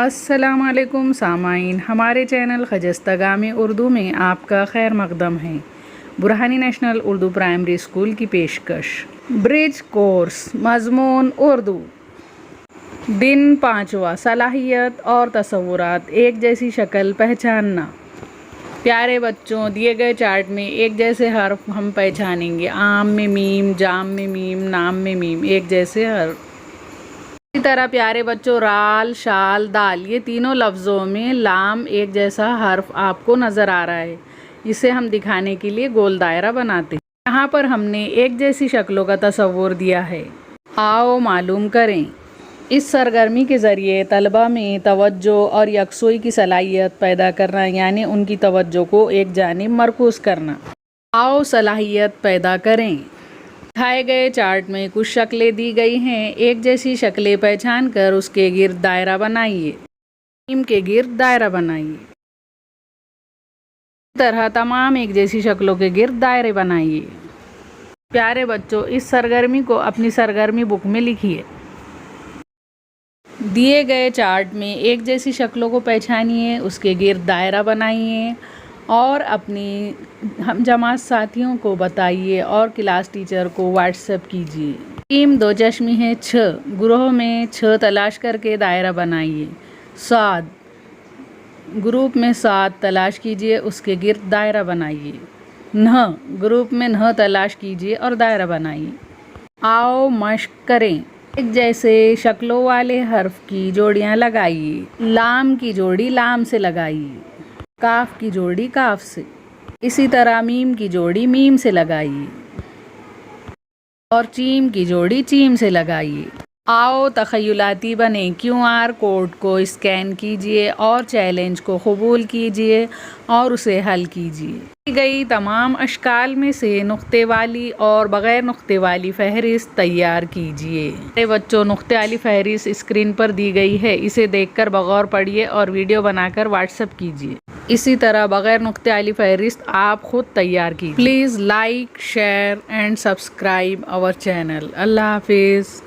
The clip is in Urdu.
السلام علیکم سامعین، ہمارے چینل خجستہ میں اردو میں آپ کا خیر مقدم ہے۔ برہانی نیشنل اردو پرائمری اسکول کی پیشکش۔ برج کورس، مضمون اردو۔ دن 5واں، صلاحیت اور تصورات، ایک جیسی شکل پہچاننا۔ پیارے بچوں، دیے گئے چارٹ میں ایک جیسے حرف ہم پہچانیں گے۔ عام میں میم، جام میں میم، نام میں میم، ایک جیسے حرف۔ اسی طرح پیارے بچوں، رال، شال، دال، یہ تینوں لفظوں میں لام ایک جیسا حرف آپ کو نظر آ رہا ہے۔ اسے ہم دکھانے کے لیے گول دائرہ بناتے ہیں۔ یہاں پر ہم نے ایک جیسی شکلوں کا تصور دیا ہے۔ آؤ معلوم کریں۔ اس سرگرمی کے ذریعے طلبہ میں توجہ اور یکسوئی کی صلاحیت پیدا کرنا، یعنی ان کی توجہ کو ایک جانب مرکوز کرنا۔ آؤ صلاحیت پیدا کریں۔ دکھائے گئے چارٹ میں کچھ شکلیں دی گئی ہیں۔ ایک جیسی شکلیں پہچان کر اس کے گرد دائرہ بنائیے۔ میم کے گرد دائرہ بنائیے۔ اسی طرح تمام ایک جیسی شکلوں کے گرد دائرے بنائیے۔ پیارے بچوں، اس سرگرمی کو اپنی سرگرمی بک میں لکھیے۔ دیے گئے چارٹ میں ایک جیسی شکلوں کو پہچانیے، اس کے گرد دائرہ بنائیے اور اپنی ہم جماعت ساتھیوں کو بتائیے اور کلاس ٹیچر کو واٹس ایپ کیجیے۔ ٹیم دو چشمی ہے 6، گروہ میں 6 تلاش کر کے دائرہ بنائیے۔ 7، گروپ میں 7 تلاش کیجیے، اس کے گرد دائرہ بنائیے۔ 9، گروپ میں 9 تلاش کیجیے اور دائرہ بنائیے۔ آؤ مشق کریں۔ ایک جیسے شکلوں والے حرف کی جوڑیاں لگائیے۔ لام کی جوڑی لام سے لگائیے، کاف کی جوڑی کاف سے، اسی طرح میم کی جوڑی میم سے لگائیے اور چیم کی جوڑی چیم سے لگائیے۔ آؤ تخیلاتی بنیں۔ QR کوڈ کو اسکین کیجیے اور چیلنج کو قبول کیجیے اور اسے حل کیجیے۔ دی گئی تمام اشکال میں سے نقطے والی اور بغیر نقطے والی فہرست تیار کیجیے۔ میرے بچوں، نقطے والی فہرست اسکرین پر دی گئی ہے، اسے دیکھ کر بغور پڑھیے اور ویڈیو بنا کر واٹس ایپ کیجیے۔ اسی طرح بغیر نقطے والی فہرست آپ خود تیار کیجیے۔ Please like, share and subscribe our channel. اللہ حافظ۔